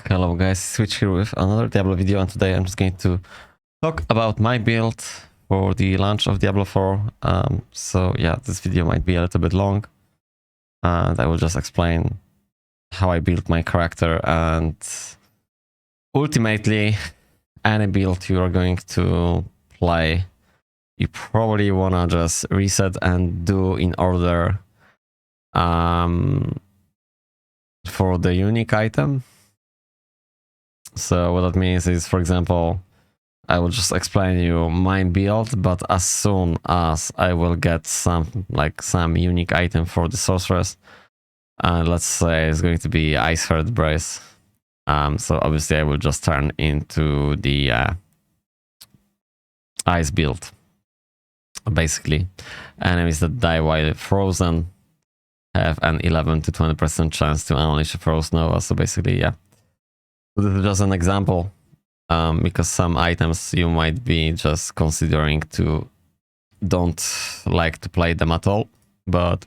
Hello guys, Switch here with another Diablo video, and today I'm just going to talk about my build for the launch of Diablo 4. So yeah, this video might be a little bit long, and I will just explain how I built my character, and ultimately any build you are going to play, you probably wanna just reset and do in order for the unique item. So what that means is, for example, I will just explain you my build, but as soon as I will get some unique item for the sorceress, let's say it's going to be Ice Heart Brace. So obviously I will just turn into the ice build. Basically, enemies that die while frozen have an 11 to 20% chance to unleash a Frost Nova. So basically, yeah. This is just an example, because some items you might be just considering to don't like to play them at all, but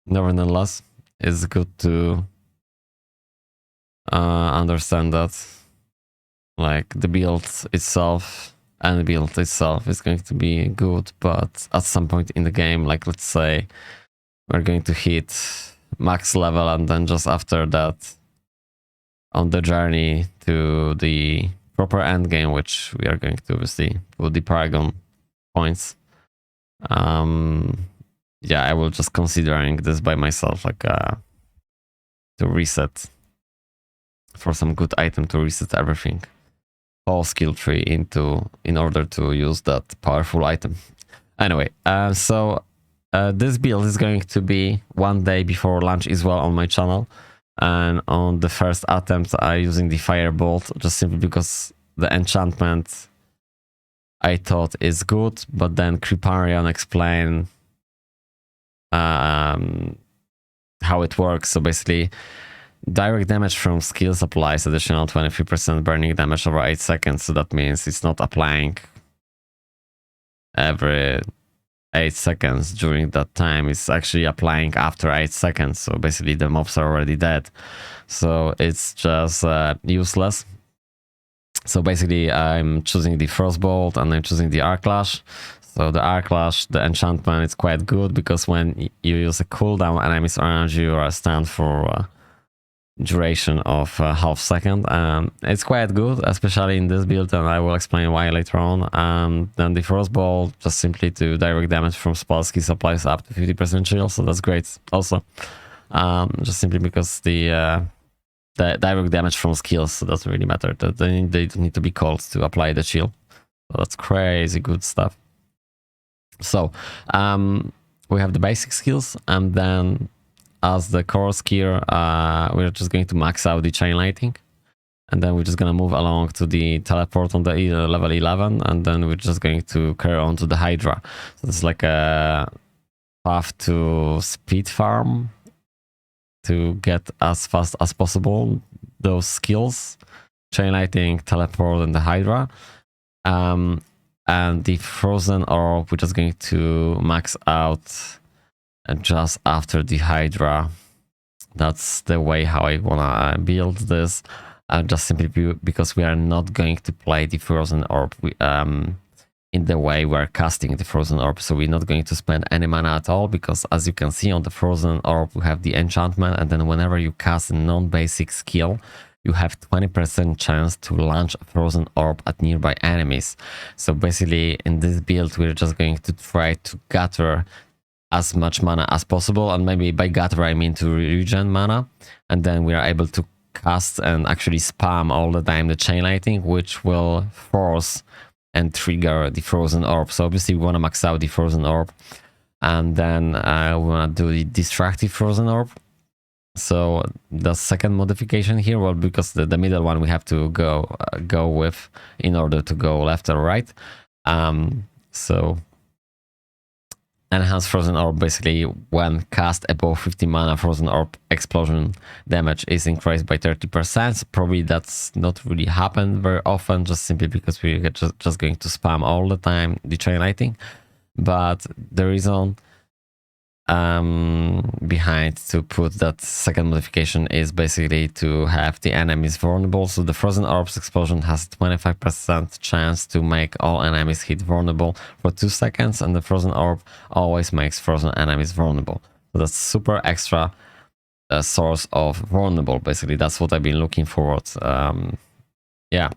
nevertheless, it's good to understand that the build itself is going to be good, but at some point in the game, let's say we're going to hit max level, and then just after that, on the journey to the proper end game, which we are going to obviously put the Paragon points. Yeah, I will just considering this by myself, to reset for some good item to reset everything, whole skill tree in order to use that powerful item. Anyway, so this build is going to be one day before launch as well on my channel. And on the first attempt, I'm using the Firebolt just simply because the enchantment I thought is good, but then Kriparian explained how it works. So basically, direct damage from skills applies additional 23% burning damage over 8 seconds. So that means it's not applying every 8 seconds during that time. It's actually applying after 8 seconds. So basically the mobs are already dead. So it's just useless. So basically I'm choosing the Frostbolt and I'm choosing the Arc Lash. So the Arc Lash, the enchantment is quite good because when you use a cooldown, enemies around you are stunned for duration of half second. It's quite good, especially in this build, and I will explain why later on. Then the Frostbolt, just simply to direct damage from spell skills, applies up to 50% shield, so that's great also. Just simply because the direct damage from skills, so doesn't really matter. They don't need to be called to apply the shield. So that's crazy good stuff. So we have the basic skills, and then as the core skill, we're just going to max out the chain lighting, and then we're just going to move along to the teleport on the level 11, and then we're just going to carry on to the Hydra. So it's like a path to speed farm to get as fast as possible those skills: chain lighting, teleport, and the Hydra. And the frozen orb, we're just going to max out just after the Hydra. That's the way how I wanna build this, just simply because we are not going to play the frozen orb in the way we're casting the frozen orb. So we're not going to spend any mana at all, because as you can see on the frozen orb, we have the enchantment, and then whenever you cast a non-basic skill, you have 20% chance to launch a frozen orb at nearby enemies. So basically in this build, we're just going to try to gather as much mana as possible, and maybe by gather I mean to regen mana, and then we are able to cast and actually spam all the time the chain lighting, which will force and trigger the frozen orb. So obviously we want to max out the frozen orb, and then we want to do the destructive frozen orb. So the second modification here, well, because the middle one we have to go with in order to go left or right. So enhanced frozen orb, basically when cast above 50 mana, frozen orb explosion damage is increased by 30%. So probably that's not really happen very often, just simply because we're just going to spam all the time the chain lighting. But the reason behind to put that second modification is basically to have the enemies vulnerable. So the frozen orbs explosion has 25% chance to make all enemies hit vulnerable for 2 seconds, and the frozen orb always makes frozen enemies vulnerable. So that's super extra source of vulnerable. Basically, that's what I've been looking forward. Yeah,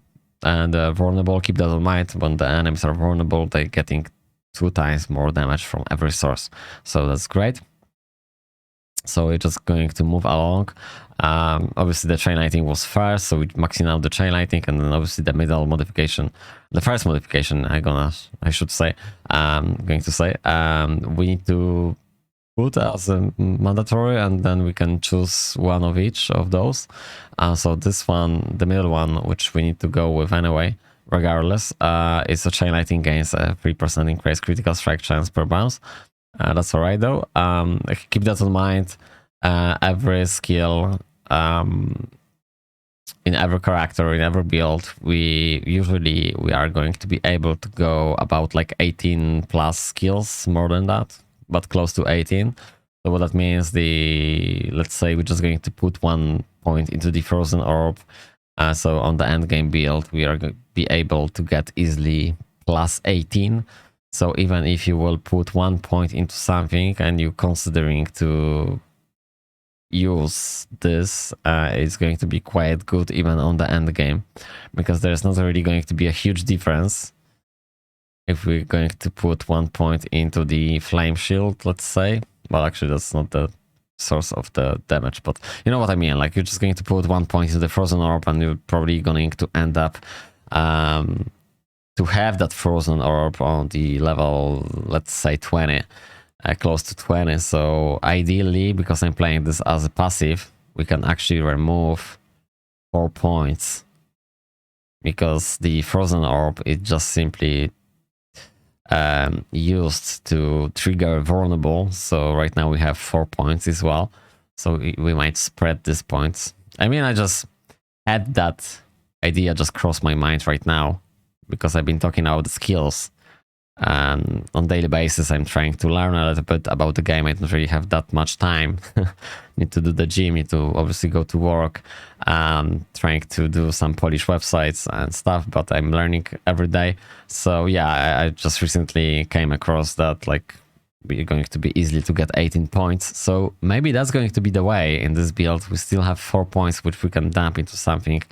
and vulnerable, keep that in mind. When the enemies are vulnerable, they're getting 2 times more damage from every source, so that's great. So we're just going to move along. Obviously the chain lighting was first, so we're maxing out the chain lighting, and then obviously the middle modification, the first modification I should say, we need to put as a mandatory, and then we can choose one of each of those. So this one, the middle one, which we need to go with anyway, regardless, is a chain lighting gains a 3% increased critical strike chance per bounce. That's alright though. Keep that in mind. Every skill, in every character, in every build, we are going to be able to go about like 18 plus skills, more than that, but close to 18. So what that means, let's say we're just going to put 1 point into the frozen orb. So on the end game build, we are going to be able to get easily plus 18. So even if you will put 1 point into something and you're considering to use this, it's going to be quite good even on the end game, because there's not really going to be a huge difference if we're going to put 1 point into the flame shield, let's say. Well, actually, that's not the source of the damage, but you know what I mean. Like, you're just going to put 1 point into the frozen orb, and you're probably going to end up to have that frozen orb on the level, let's say 20, close to 20. So ideally, because I'm playing this as a passive, we can actually remove 4 points, because the frozen orb is just simply used to trigger vulnerable. So right now we have 4 points as well, so we might spread these points. I mean, I just had that idea just cross my mind right now, because I've been talking about the skills, and on daily basis I'm trying to learn a little bit about the game. I don't really have that much time. Need to do the gym, need to obviously go to work, trying to do some Polish websites and stuff, but I'm learning every day. So yeah, I just recently came across that, like, we're going to be easily to get 18 points. So maybe that's going to be the way in this build. We still have 4 points, which we can dump into something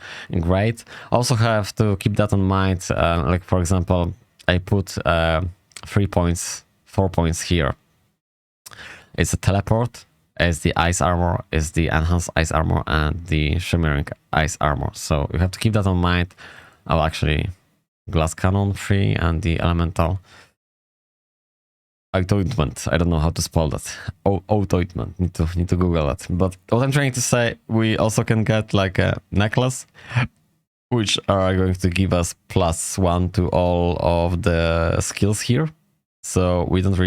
great. Also have to keep that in mind. Like, for example, I put 3 points, 4 points here. It's a teleport, it's the ice armor, it's the enhanced ice armor, and the shimmering ice armor. So you have to keep that in mind. Oh, actually, glass cannon 3 and the elemental ointment. I don't know how to spell that. Ointment. Need to Google that. But what I'm trying to say, we also can get like a necklace, which are going to give us +1 to all of the skills here. So we don't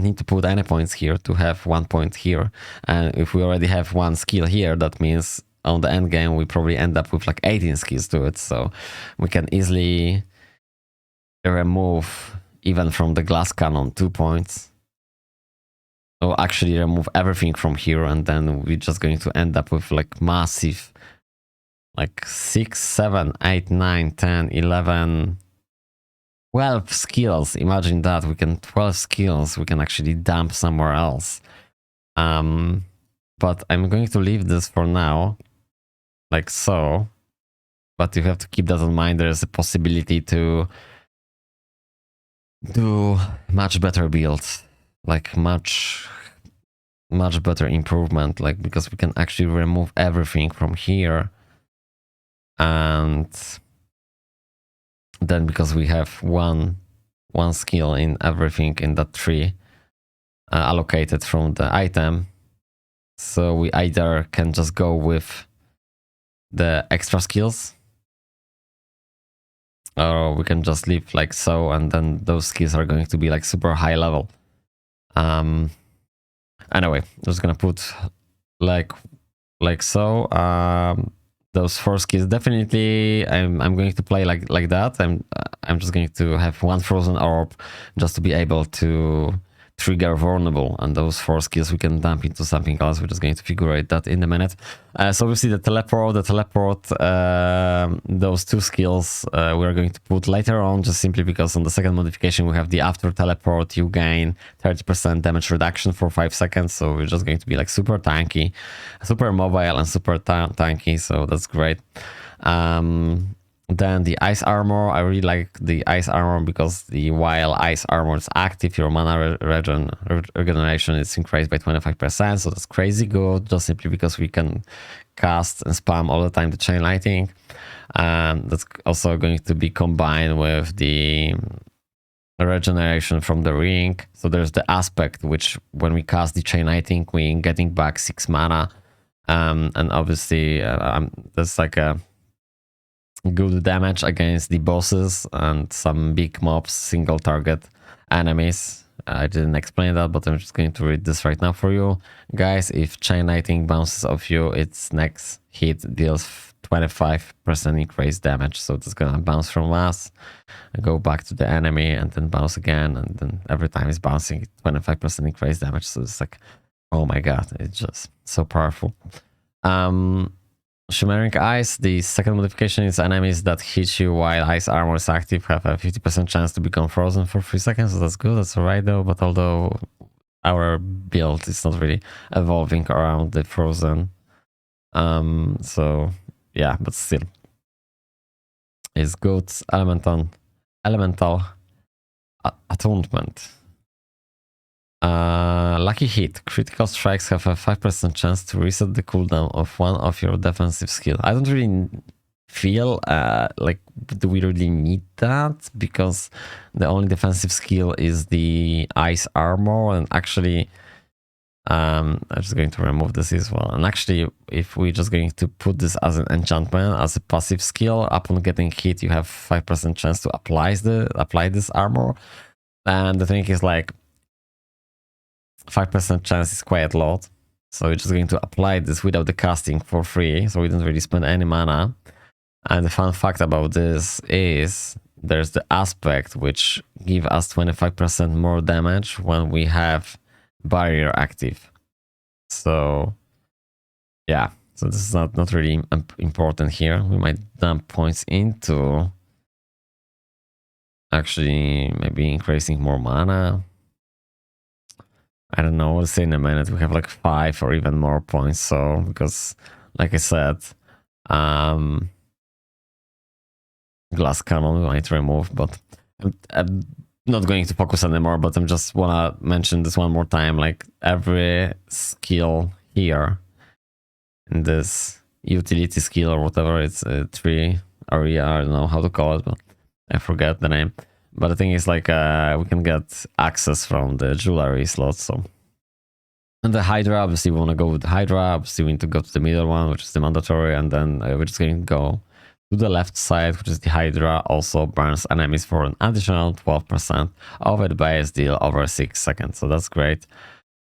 need to put any points here to have 1 point here. And if we already have 1 skill here, that means on the end game we probably end up with like 18 skills to it. So we can easily remove, even from the glass cannon, 2 points. Or actually remove everything from here, and then we're just going to end up with like massive, like 6, 7, 8, 9, 10, 11, 12 skills. Imagine that. We can 12 skills we can actually dump somewhere else. But I'm going to leave this for now, like so. But you have to keep that in mind. There's a possibility to do much better builds, like much better improvement, like, because we can actually remove everything from here. And then because we have one skill in everything in that tree allocated from the item, so we either can just go with the extra skills, or we can just leave like so, and then those skills are going to be like super high level. Anyway, I'm just gonna put like so. Those 4 skills, definitely I'm going to play like that. I'm just going to have 1 frozen orb just to be able to trigger vulnerable, and those 4 skills we can dump into something else. We're just going to figure out that in a minute. So obviously the teleport, those 2 skills we're going to put later on, just simply because on the second modification we have the after teleport, you gain 30% damage reduction for 5 seconds. So we're just going to be like super tanky, super mobile and super tanky, so that's great. Then the ice armor, I really like the ice armor because while ice armor is active, your mana regeneration is increased by 25%, so that's crazy good, just simply because we can cast and spam all the time the chain lightning. And that's also going to be combined with the regeneration from the ring. So there's the aspect which when we cast the chain lightning, we getting back 6 mana, and obviously there's like a good damage against the bosses and some big mobs, single target enemies. I didn't explain that, but I'm just going to read this right now for you guys. If chain lightning bounces off you, its next hit deals 25% increased damage, so it's gonna bounce from us and go back to the enemy and then bounce again, and then every time it's bouncing 25% increased damage. So it's like, oh my god, it's just so powerful. Shimmering Ice, the second modification is enemies that hit you while ice armor is active have a 50% chance to become frozen for 3 seconds, so that's good, that's alright though, but although our build is not really evolving around the frozen, so yeah, but still, it's good. Elemental Attunement. Lucky hit. Critical strikes have a 5% chance to reset the cooldown of one of your defensive skill. I don't really feel like do we really need that, because the only defensive skill is the ice armor, and actually I'm just going to remove this as well. And actually, if we're just going to put this as an enchantment, as a passive skill, upon getting hit you have 5% chance to apply this armor. And the thing is, like, 5% chance is quite a lot, so we're just going to apply this without the casting for free, so we don't really spend any mana. And the fun fact about this is there's the aspect which give us 25% more damage when we have barrier active. So yeah, so this is not really important here. We might dump points into actually maybe increasing more mana. I don't know, we'll see in a minute. We have like 5 or even more points, so because like I said, glass cannon we might remove, but I'm not going to focus anymore, but I'm just wanna mention this one more time. Like every skill here in this utility skill or whatever, it's a 3 area, I don't know how to call it, but I forget the name. But the thing is, like, we can get access from the jewelry slot, so. And the Hydra, obviously we want to go with the Hydra, obviously we need to go to the middle one, which is the mandatory, and then we're just going to go to the left side, which is the Hydra, also burns enemies for an additional 12% of the base deal over 6 seconds, so that's great.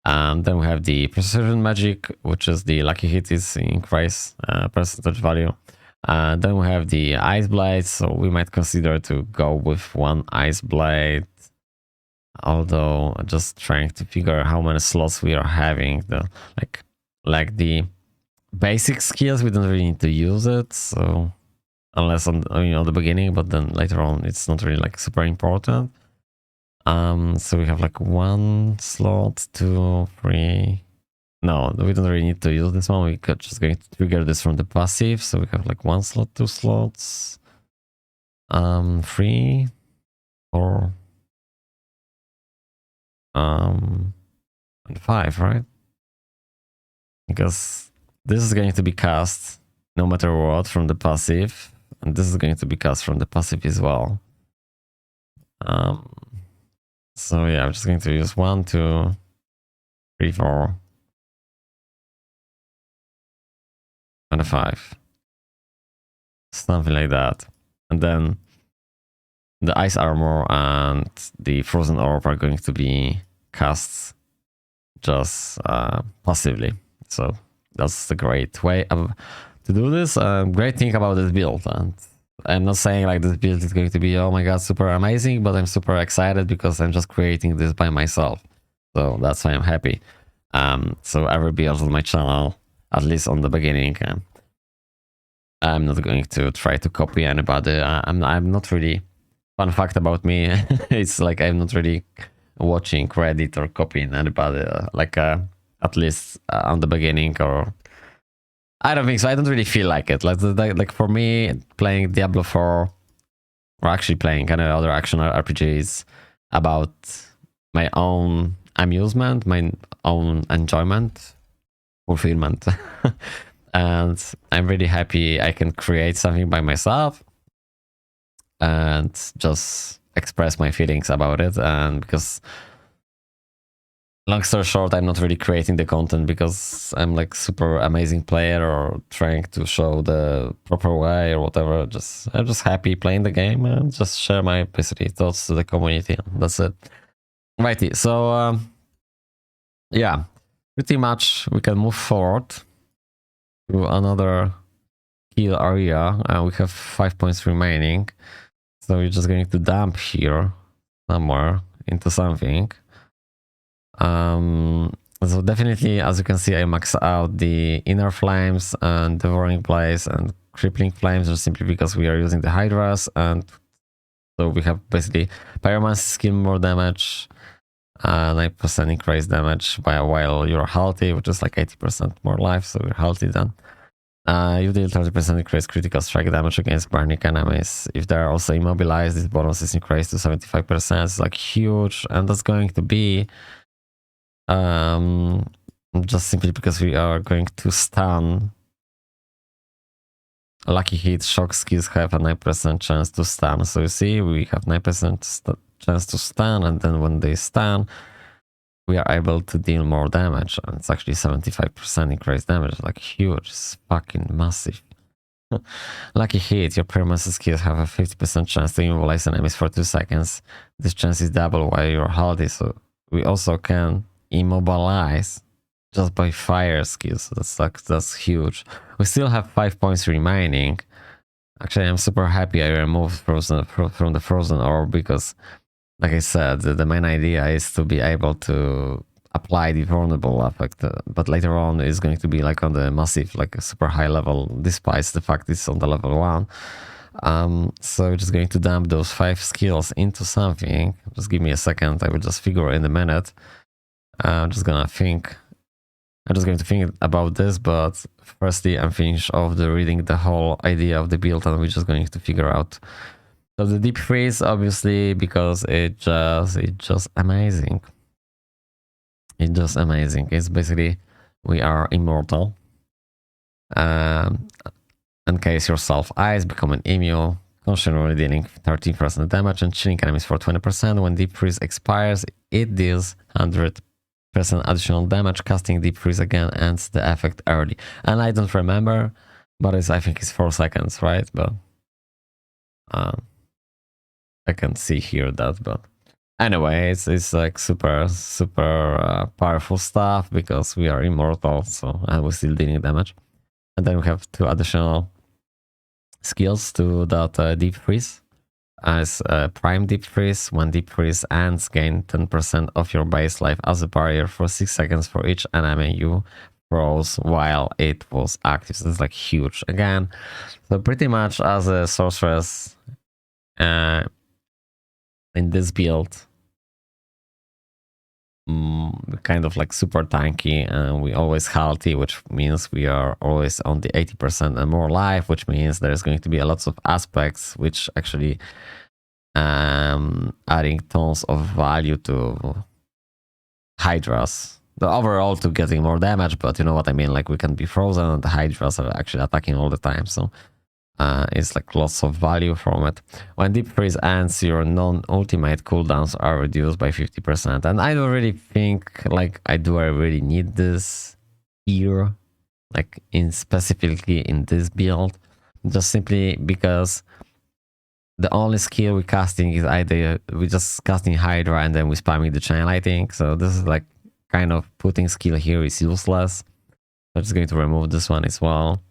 And then we have the precision magic, which is the lucky hit is increase percentage value. Then we have the ice blade, so we might consider to go with 1 ice blade, although just trying to figure how many slots we are having. Like the basic skills, we don't really need to use it, so unless on the beginning, but then later on it's not really like super important. So we have like 1 slot, 2, 3. No, we don't really need to use this one. We could just going to trigger this from the passive. So we have like 1 slot, 2 slots, 3, 4, and 5, right? Because this is going to be cast no matter what from the passive, and this is going to be cast from the passive as well. So yeah, I'm just going to use 1, 2, 3, 4. And a 5, something like that. And then the ice armor and the frozen orb are going to be cast just passively. So that's the great way to do this. Great thing about this build, and I'm not saying like this build is going to be, oh my god, super amazing, but I'm super excited because I'm just creating this by myself. So that's why I'm happy. So every build on my channel, at least on the beginning, I'm not going to try to copy anybody. I'm not really. Fun fact about me, it's like I'm not really watching Reddit or copying anybody. At least on the beginning, or I don't think so. I don't really feel like it. Like for me, playing Diablo 4 or actually playing any other action RPG is about my own amusement, my own enjoyment, fulfillment. And I'm really happy I can create something by myself and just express my feelings about it. And because, long story short, I'm not really creating the content because I'm like super amazing player or trying to show the proper way or whatever. I'm just happy playing the game and just share my basically thoughts to the community. That's it. Righty. So yeah, pretty much we can move forward to another kill area. We have 5 points remaining. So we're just going to dump here somewhere into something. So definitely, as you can see, I max out the inner flames and devouring blaze and crippling flames just simply because we are using the hydras, and so we have basically pyromancy skill more damage, 9% increased damage while you're healthy, which is like 80% more life, so we're healthy then. You deal 30% increased critical strike damage against burning enemies. If they're also immobilized, this bonus is increased to 75%. It's like huge, and that's going to be just simply because we are going to stun. Lucky hit, shock skills have a 9% chance to stun. So you see, we have 9% chance to stun, and then when they stun, we are able to deal more damage. And it's actually 75% increased damage. It's like huge. It's fucking massive. Lucky hit, your permanent skills have a 50% chance to immobilize enemies for 2 seconds. This chance is double while you're healthy. So we also can immobilize just by fire skills. That's huge. We still have 5 points remaining. Actually, I'm super happy I removed from the frozen orb because, like I said, the main idea is to be able to apply the vulnerable effect, but later on it's going to be like on the massive, like a super high level, despite the fact it's on the level 1. So we're just going to dump those 5 skills into something. Just give me a second, I will just figure in a minute. I'm just going to think about this, but firstly I'm finished off reading the whole idea of the build, and we're just going to figure out. So the deep freeze, obviously, because it's just amazing. It's just amazing. It's basically, we are immortal. Encase yourself ice, become an immune, constantly dealing 13% damage and chilling enemies for 20%. When deep freeze expires, it deals 100% additional damage. Casting deep freeze again ends the effect early. And I don't remember, but I think it's 4 seconds, right? But I can see here that, but anyway, it's like super powerful stuff because we are immortal, so and we're still dealing damage. And then we have 2 additional skills to that deep freeze. As prime deep freeze, when deep freeze ends, gain 10% of your base life as a barrier for 6 seconds for each enemy you froze while it was active. So it's like huge again. So pretty much as a sorceress in this build, kind of like super tanky, and we always healthy, which means we are always on the 80% and more life, which means there's going to be a lots of aspects which actually adding tons of value to hydras. The overall to getting more damage, but you know what I mean, like we can be frozen and the hydras are actually attacking all the time, so it's like lots of value from it. When deep freeze ends, your non-ultimate cooldowns are reduced by 50%. And I don't really think like I really need this here, like specifically in this build, just simply because the only skill we're casting is either we're just casting Hydra and then we're spamming the chain lighting. So this is like kind of putting skill here is useless. I'm just going to remove this one as well.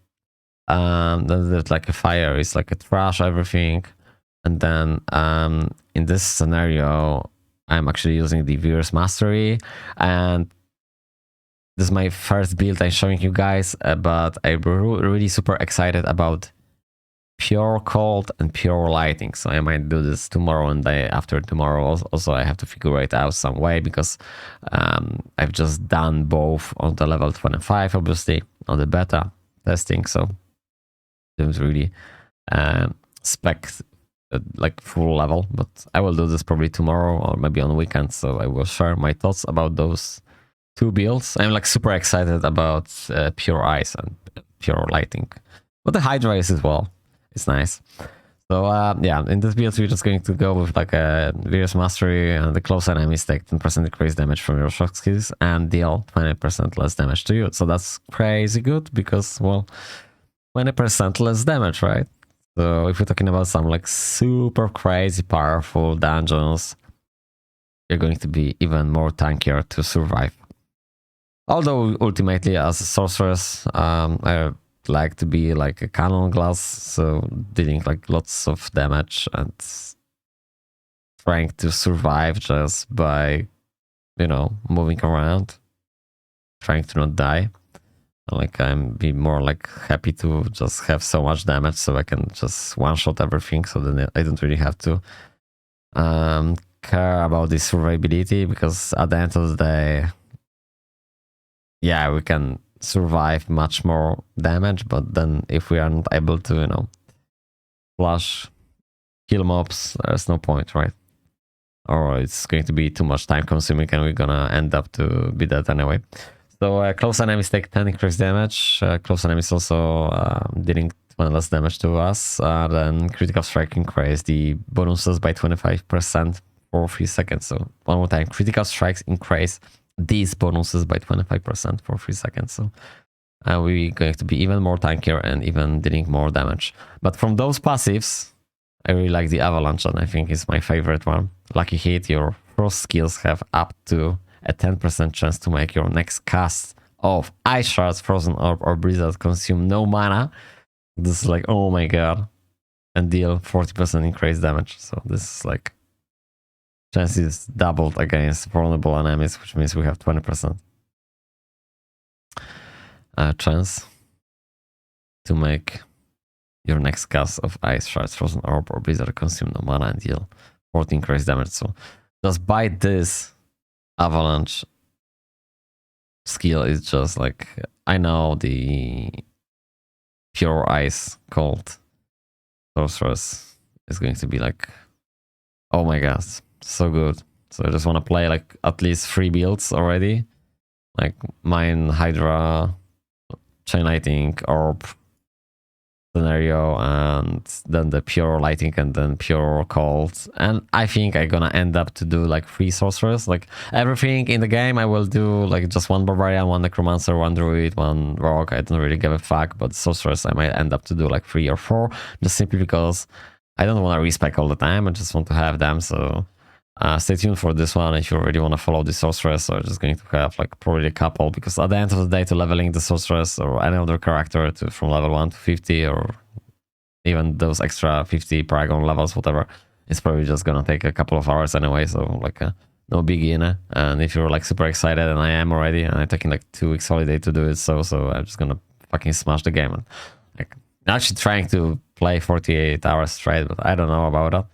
Then there's like a fire, it's like a trash everything. And then in this scenario, I'm actually using the Viewers Mastery, and this is my first build I'm showing you guys, but I'm really super excited about pure cold and pure lighting. So I might do this tomorrow and day after tomorrow. Also, I have to figure it out some way, because I've just done both on the level 25, obviously, on the beta testing. So didn't really spec like full level, but I will do this probably tomorrow or maybe on weekend. So I will share my thoughts about those two builds. I'm like super excited about pure ice and pure lighting, but the Hydra is as well. It's nice. So yeah, in this build we're just going to go with like a Virus Mastery, and the close enemies take 10% increased damage from your shock skills and deal 20% less damage to you. So that's crazy good, because, well, 20% less damage, right? So if we're talking about some like super crazy powerful dungeons, you're going to be even more tankier to survive. Although ultimately as a sorceress, I like to be like a cannon glass, so dealing like lots of damage and trying to survive just by, you know, moving around, trying to not die. Like I'm be more like happy to just have so much damage so I can just one-shot everything, so then I don't really have to care about the survivability, because at the end of the day, yeah, we can survive much more damage, but then if we aren't able to, you know, flush kill mobs, there's no point, right? Or it's going to be too much time consuming and we're gonna end up to be dead anyway. So close enemies take 10 increased damage. Close enemies also dealing 20 less damage to us. Then critical strike increase the bonuses by 25% for 3 seconds. So one more time, critical strikes increase these bonuses by 25% for 3 seconds. So we're going to be even more tankier and even dealing more damage. But from those passives, I really like the Avalanche, and I think it's my favorite one. Lucky Hit, your frost skills have up to a 10% chance to make your next cast of Ice Shards, Frozen Orb, or Blizzard consume no mana. This is like, oh my god. And deal 40% increased damage. So this is like, chance is doubled against vulnerable enemies, which means we have 20% chance to make your next cast of Ice Shards, Frozen Orb, or Blizzard consume no mana and deal 40 increased damage. So just by this Avalanche skill is just like, I know the pure ice cold sorceress is going to be like, oh my god, so good. So I just want to play like at least 3 builds already, like mine, Hydra, Chain Lightning, Orb scenario, and then the pure lighting, and then pure cold. And I think I'm gonna end up to do like 3 sorcerers. Like everything in the game I will do like just 1 barbarian, 1 necromancer, 1 druid, 1 rogue. I don't really give a fuck, but sorcerers I might end up to do like 3 or 4, just simply because I don't want to respec all the time. I just want to have them. So stay tuned for this one if you really want to follow the sorceress. So I'm just going to have like probably a couple, because at the end of the day, to leveling the sorceress or any other character to from level 1 to 50, or even those extra 50 paragon levels, whatever, it's probably just gonna take a couple of hours anyway. So like no biggie in it. And if you're like super excited, and I am already, and I'm taking like 2 weeks holiday to do it, so I'm just gonna fucking smash the game. And like I'm actually trying to play 48 hours straight, but I don't know about that.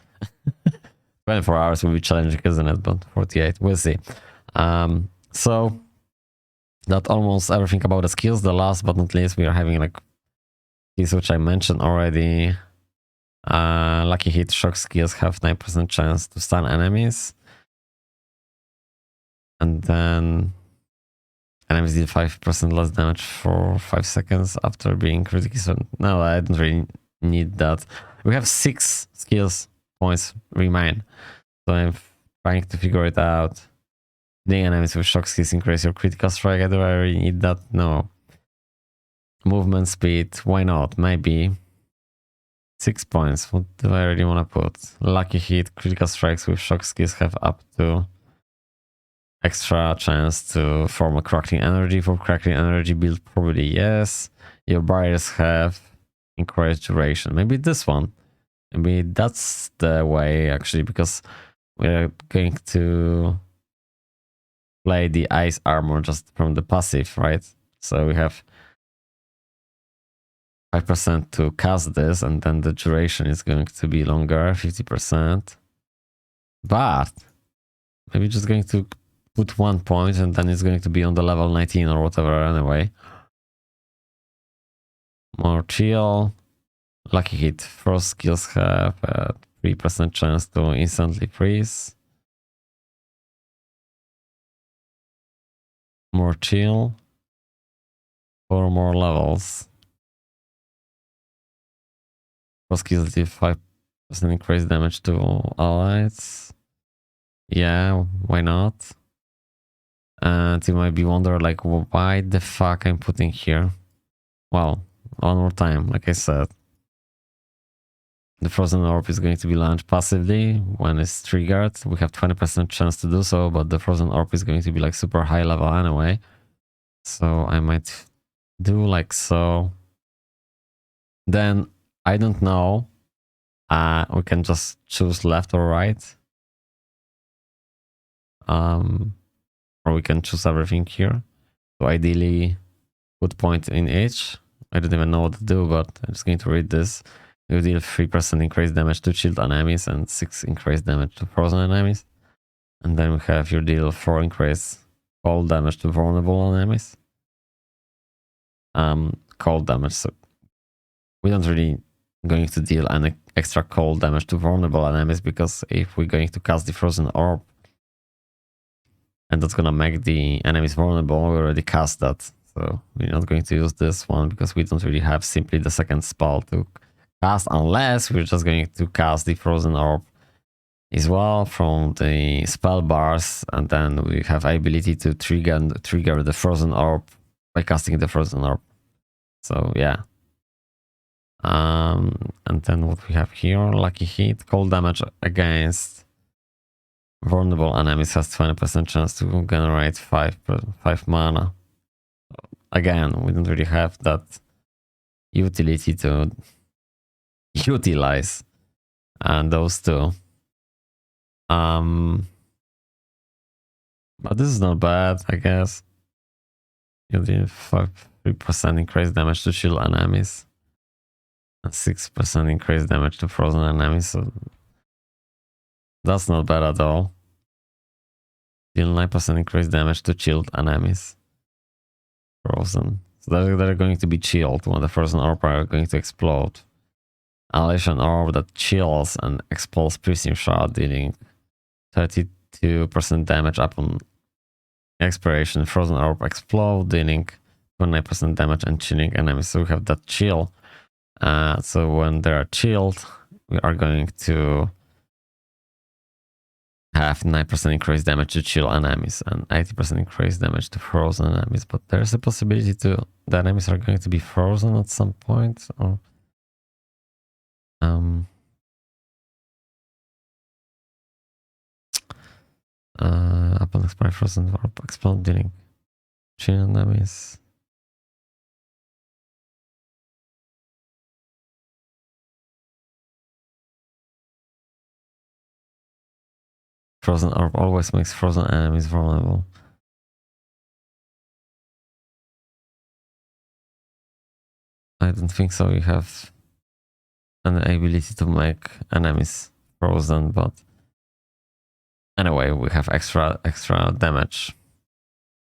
24 hours will be challenging, isn't it? But 48, we'll see. So that's almost everything about the skills. The last but not least, we are having like skills which I mentioned already. Lucky Hit shock skills have 9% chance to stun enemies. And then enemies deal 5% less damage for 5 seconds after being critically. So no, I don't really need that. We have 6 skills points remain. So I'm trying to figure it out. The enemies with shock skills increase your critical strike. Do I really need that? No. Movement speed, why not? Maybe 6 points. What do I really want to put? Lucky Hit, critical strikes with shock skills have up to extra chance to form a crackling energy. For crackling energy build, probably yes. Your barriers have increased duration. Maybe this one. Maybe that's the way, actually, because we're going to play the ice armor just from the passive, right? So we have 5% to cast this, and then the duration is going to be longer, 50%. But maybe just going to put 1 point, and then it's going to be on the level 19 or whatever anyway. More chill. Lucky hit. Frost skills have a 3% chance to instantly freeze. More chill. 4 more levels. Frost skills deal 5% increased damage to allies. Yeah, why not? And you might be wondering, like, why the fuck I'm putting here? Well, one more time, like I said. The Frozen Orb is going to be launched passively when it's triggered. We have 20% chance to do so, but the Frozen Orb is going to be like super high level anyway. So I might do like so. Then I don't know. We can just choose left or right. Or we can choose everything here. So ideally, put point in each. I don't even know what to do, but I'm just going to read this. You deal 3% increased damage to shield enemies and 6 increased damage to frozen enemies. And then we have your deal 4 increased cold damage to vulnerable enemies. Cold damage, so we don't really going to deal any extra cold damage to vulnerable enemies, because if we're going to cast the Frozen Orb and that's gonna make the enemies vulnerable, we already cast that. So we're not going to use this one because we don't really have simply the second spell to cast, unless we're just going to cast the Frozen Orb as well from the spell bars, and then we have ability to trigger the Frozen Orb by casting the Frozen Orb. So yeah. And then what we have here, lucky hit, cold damage against vulnerable enemies has 20% chance to generate 5 mana. Again, we don't really have that utility to utilize those two. But this is not bad, I guess. You deal 3% increased damage to shield enemies and 6% increased damage to frozen enemies. So that's not bad at all. Deal 9% increased damage to chilled enemies. Frozen. So they're going to be chilled when the frozen orb are going to explode. Annihilation orb that chills and expels piercing shot, dealing 32% damage upon expiration. Frozen orb explode, dealing 29% damage and chilling enemies. So we have that chill. So when they are chilled, we are going to have 9% increased damage to chill enemies and 80% increased damage to frozen enemies. But there's a possibility the enemies are going to be frozen at some point. Or, upon expiry, frozen orb explode, dealing chill enemies. Frozen orb always makes frozen enemies vulnerable. I don't think so. You have an ability to make enemies frozen, but anyway, we have extra damage,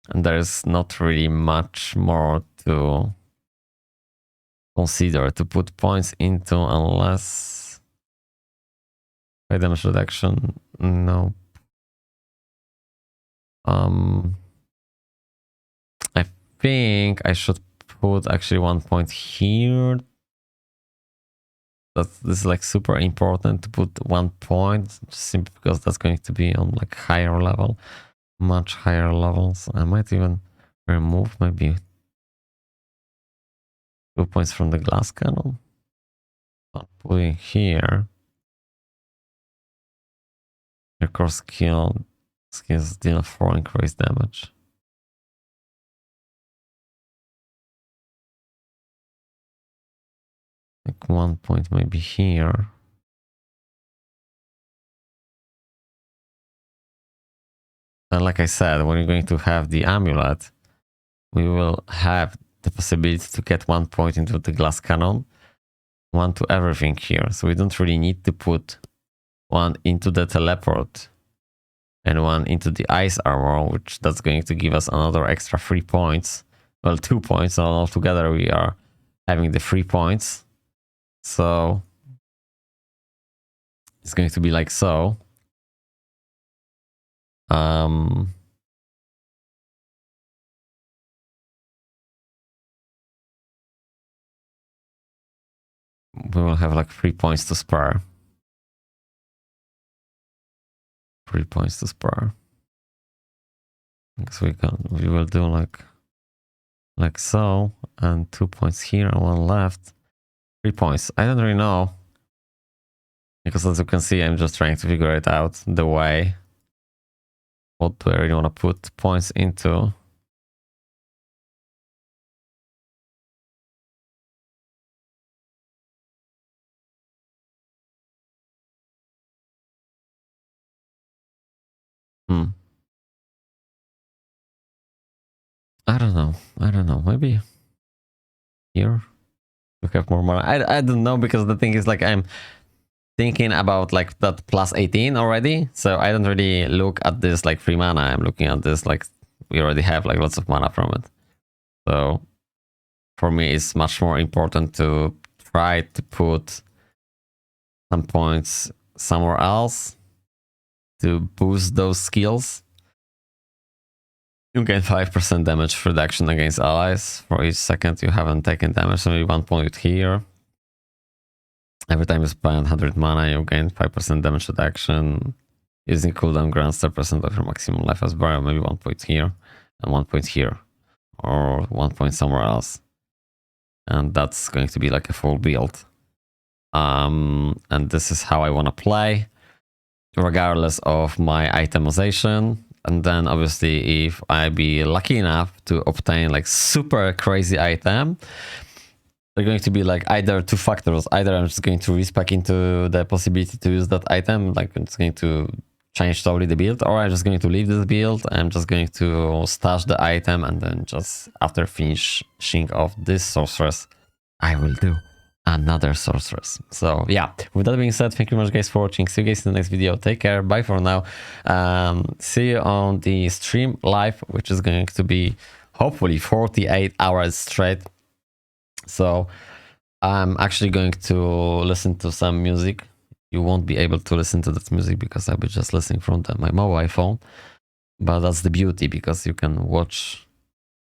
and there's not really much more to consider to put points into unless high damage reduction. No. I think I should put actually 1 point here. This is like super important to put 1 point, simply because that's going to be on like higher level, much higher levels. I might even remove maybe 2 points from the glass cannon. I'll put it here. Your core skills deal 4 increased damage. Like 1 point maybe here. And like I said, when you're going to have the amulet, we will have the possibility to get 1 point into the glass cannon, 1 to everything here. So we don't really need to put 1 into the teleport and 1 into the ice armor, which that's going to give us another extra 3 points. Well, 2 points, so altogether we are having the 3 points. So it's going to be like so. We will have like 3 points to spare. 3 points to spare. So we will do like so, and 2 points here and 1 left. 3 points. I don't really know, because as you can see, I'm just trying to figure it out the way. What do I really want to put points into? I don't know. Maybe here we have more money. I don't know, because the thing is, like, I'm thinking about like that plus 18 already. So I don't really look at this like free mana. I'm looking at this like we already have like lots of mana from it. So for me, it's much more important to try to put some points somewhere else to boost those skills. You gain 5% damage reduction against allies for each second you haven't taken damage, so maybe 1 point here. Every time you spend 100 mana, you gain 5% damage reduction. Using cooldown grants 10% of your maximum life as barrier, maybe 1 point here and 1 point here, or 1 point somewhere else. And that's going to be like a full build. And this is how I want to play, regardless of my itemization. And then obviously, if I be lucky enough to obtain like super crazy item, they're going to be like either 2 factors. Either I'm just going to respec into the possibility to use that item, like it's going to change totally the build, or I'm just going to leave this build. I'm just going to stash the item, and then just after finishing off this sorceress, I will do another sorceress. So yeah, with that being said, thank you very much guys for watching. See you guys in the next video. Take care, bye for now. See you on the stream live, which is going to be hopefully 48 hours straight. So I'm actually going to listen to some music. You won't be able to listen to that music because I'll be just listening from my mobile phone, but that's the beauty, because you can watch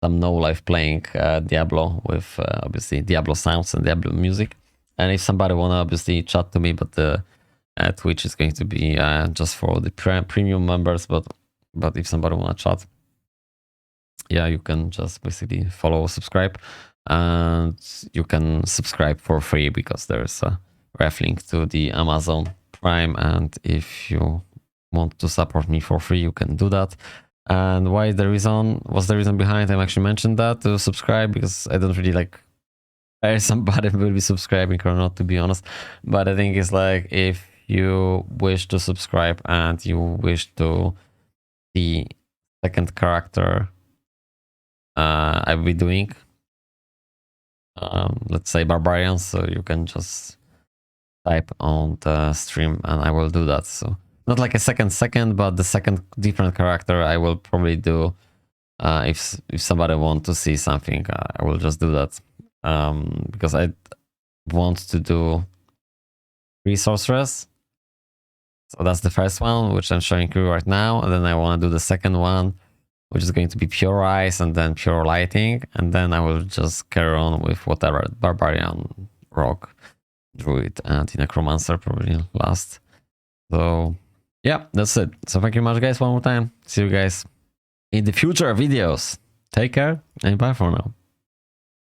some no live playing Diablo with obviously Diablo sounds and Diablo music. And if somebody wanna obviously chat to me, but the Twitch is going to be just for the premium members. But if somebody wanna chat, yeah, you can just basically follow or subscribe, and you can subscribe for free because there's a ref link to the Amazon Prime. And if you want to support me for free, you can do that. And what's the reason behind I actually mentioned that to subscribe, because I don't really like if somebody will be subscribing or not, to be honest. But I think it's like, if you wish to subscribe and you wish to the second character I'll be doing, let's say barbarian, so you can just type on the stream and I will do that. So not like a second, but the second different character I will probably do. If somebody want to see something, I will just do that. Because I want to do 3 sorcerers. So that's the first one, which I'm showing you right now. And then I want to do the second one, which is going to be pure ice and then pure lighting. And then I will just carry on with whatever, barbarian, rogue, druid, and the necromancer probably last. So yeah, that's it. So thank you much guys one more time. See you guys in the future videos. Take care and bye for now.